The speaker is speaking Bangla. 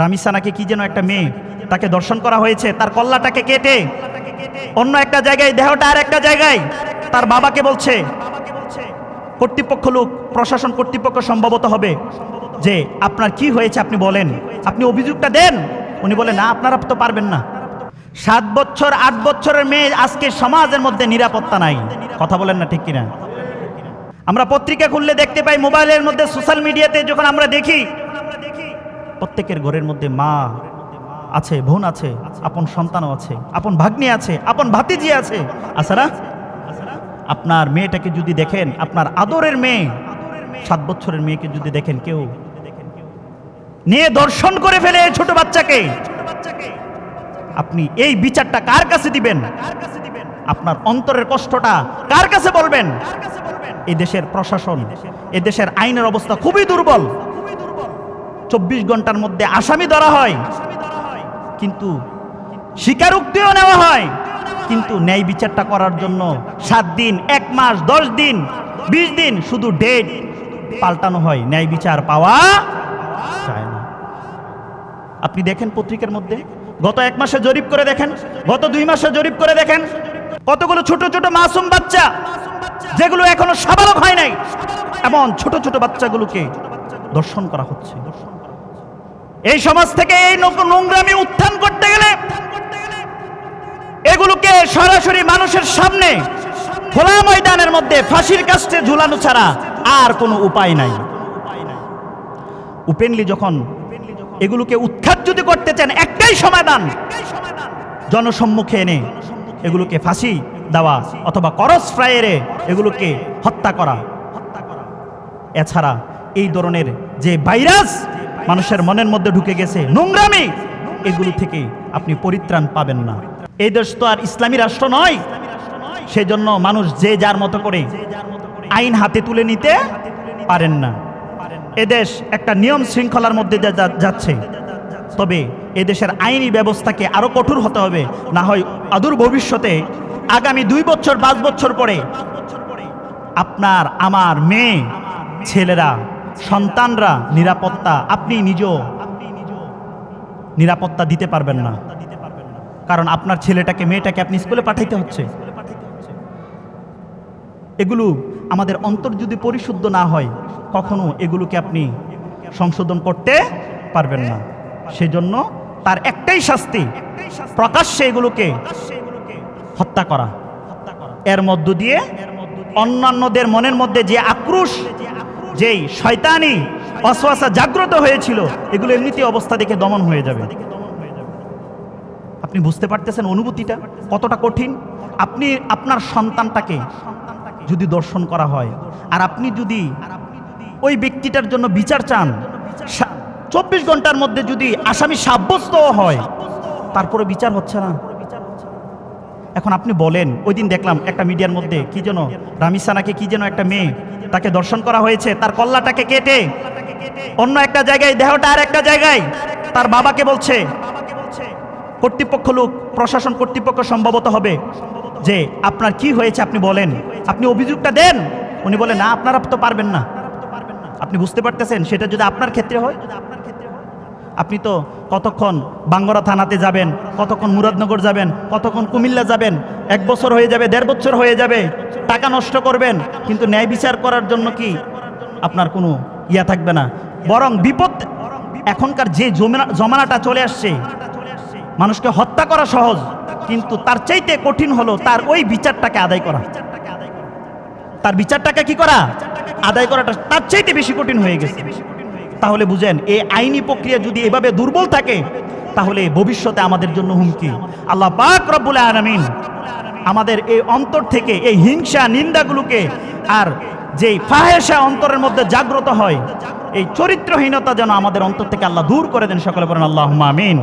রামিসা নাকি কি যেন একটা মেয়ে, তাকে দর্শন করা হয়েছে, তার কল্লাটাকে কেটে অন্য একটা জায়গায়, দেহটা আর একটা জায়গায়। তার বাবাকে বলছে, কর্তৃপক্ষ লোক, প্রশাসন কর্তৃপক্ষ সম্ভবত হবে, যে আপনার কি হয়েছে আপনি বলেন, আপনি অভিযোগটা দেন। উনি বলে না, আপনারা তো পারবেন না। 7 বছর 8 বছরের মেয়ে আজকে সমাজের মধ্যে নিরাপত্তা নাই। কথা বলেন না ঠিক কিনা? আমরা পত্রিকা খুললে দেখতে পাই, মোবাইলের মধ্যে, সোশ্যাল মিডিয়াতে যখন আমরা দেখি, প্রত্যেকের ঘরের মধ্যে মা আছে, বোন আছে, আপন সন্তানও আছে, আপন ভাগ্নি আছে, আপন ভাতিজি আছে। আচ্ছা, আপনার মেয়েটাকে যদি দেখেন, আপনার আদরের মেয়ে, 7 বছরের মেয়েকে যদি দেখেন, কেউ নিয়ে দর্শন করে ফেলে এই ছোট বাচ্চাকে, আপনি এই বিচারটা কার কাছে দিবেন? আপনার অন্তরের কষ্টটা কার কাছে বলবেন? এই দেশের প্রশাসন, এই দেশের আইনের অবস্থা খুবই দুর্বল। 24 ঘন্টার মধ্যে আসামি ধরা হয়, কিন্তু স্বীকারোক্তিও নেওয়া হয়, কিন্তু ন্যায় বিচারটা করার জন্য 7 দিন, 1 মাস, 10 দিন, 20 দিন শুধু ডেট পাল্টানো হয়, ন্যায় বিচার পাওয়া যায় না। আপনি দেখেন পত্রিকার মধ্যে, গত 1 মাসে জরিপ করে দেখেন, গত 2 মাসে জরিপ করে দেখেন, কতগুলো ছোট ছোট মাসুম বাচ্চা, যেগুলো এখনো সাবালক হয় নাই, এমন ছোট ছোট বাচ্চাগুলোকে দর্শন করা হচ্ছে। এই সমাজ থেকে এই নোংরামি উত্থান করতে গেলে এগুলোকে সরাসরি মানুষের সামনে খোলা ময়দানের মধ্যে ফাঁসির কাস্টে ঝুলানো ছাড়া আর কোনো উপায় নাই। ওপেনলি যখন এগুলোকে উৎখাত যদি করতে চান, একটাই সমাধান, জনসম্মুখে এনে এগুলোকে ফাঁসি দেওয়া অথবা ক্রস ফায়ারে এগুলোকে হত্যা করা। এছাড়া এই ধরনের যে ভাইরাস মানুষের মনের মধ্যে ঢুকে গেছে, নোংরামি, এগুলো থেকে আপনি পরিত্রাণ পাবেন না। এই দেশ তো আর ইসলামী রাষ্ট্র নয়, সেজন্য মানুষ যে যার মতো করে আইন হাতে তুলে নিতে পারেন না। এদেশ একটা নিয়ম শৃঙ্খলার মধ্যে যাচ্ছে, তবে এদেশের আইনি ব্যবস্থাকে আরো কঠোর হতে হবে, না হয় অদূর ভবিষ্যতে আগামী 2 বছর 5 বছর পরে আপনার আমার মেয়ে ছেলেরা, সন্তানরা নিরাপত্তা, আপনি নিজেও নিরাপত্তা দিতে পারবেন না, কারণ আপনার ছেলেটাকে, মেয়েটাকে আপনি স্কুলে পাঠাইতে হচ্ছে। এগুলো আমাদের অন্তর যদি পরিশুদ্ধ না হয়, কখনো এগুলোকে আপনি সংশোধন করতে পারবেন না। সেজন্য তার একটাই শাস্তি, প্রকাশ্যে এগুলোকে হত্যা করা। এর মধ্য দিয়ে অন্যান্যদের মনের মধ্যে যে আক্রোশ, যেই শয়তানি ওয়াসওয়াসা জাগ্রত হয়েছিল, এগুলো এমনিতেই অবস্থা দেখে দমন হয়ে যাবে। আপনি বুঝতে পারতেছেন অনুভূতিটা কতটা কঠিন? আপনি আপনার সন্তানটাকে যদি দর্শন করা হয়, আর আপনি যদি ওই ব্যক্তিটার জন্য বিচার চান, 24 ঘন্টার মধ্যে যদি আসামি সাব্যস্ত হয়, তারপরে বিচার হচ্ছে না। এখন আপনি বলেন, ওই দিন দেখলাম একটা মিডিয়ার মধ্যে, কি যেন রামিসা নাকি কি যেন একটা মেয়ে, তাকে দর্শন করা হয়েছে, তার কল্লাটাকে কেটে অন্য একটা জায়গায়, দেহটা আর একটা জায়গায়। তার বাবাকে বলছে, কর্তৃপক্ষ লোক, প্রশাসন কর্তৃপক্ষ সম্ভবত হবে, যে আপনার কি হয়েছে আপনি বলেন, আপনি অভিযোগটা দেন। উনি বলে না, আপনারা তো পারবেন না। আপনি বুঝতে পারতেছেন, সেটা যদি আপনার ক্ষেত্রে হয়, আপনি তো কতক্ষণ বাঙ্গরা থানাতে যাবেন, কতক্ষণ মুরাদনগর যাবেন, কতক্ষণ কুমিল্লা যাবেন, 1 বছর হয়ে যাবে, 1.5 বছর হয়ে যাবে, টাকা নষ্ট করবেন, কিন্তু ন্যায় বিচার করার জন্য কি আপনার কোনো ইয়া থাকবে না। বরং বিপদ, এখনকার যে জমানাটা চলে আসছে, মানুষকে হত্যা করা সহজ, কিন্তু তার চাইতে কঠিন হলো তার ওই বিচারটাকে আদায় করা। তার বিচারটাকে কি করা, আদায় করাটা তার চাইতে বেশি কঠিন হয়ে গেছে। তাহলে বুঝেন, এই আইনি প্রক্রিয়া যদি এভাবে দুর্বল থাকে, তাহলে ভবিষ্যতে আমাদের জন্য হুমকি। আল্লাহ পাক রব্বুল আলামিন আমাদের এই অন্তর থেকে এই হিংসা, নিন্দাগুলোকে, আর যেই ফাহেশা অন্তরের মধ্যে জাগ্রত হয়, এই চরিত্রহীনতা যেন আমাদের অন্তর থেকে আল্লাহ দূর করে দেন। সকলে বলেন আল্লাহুম্মা আমিন।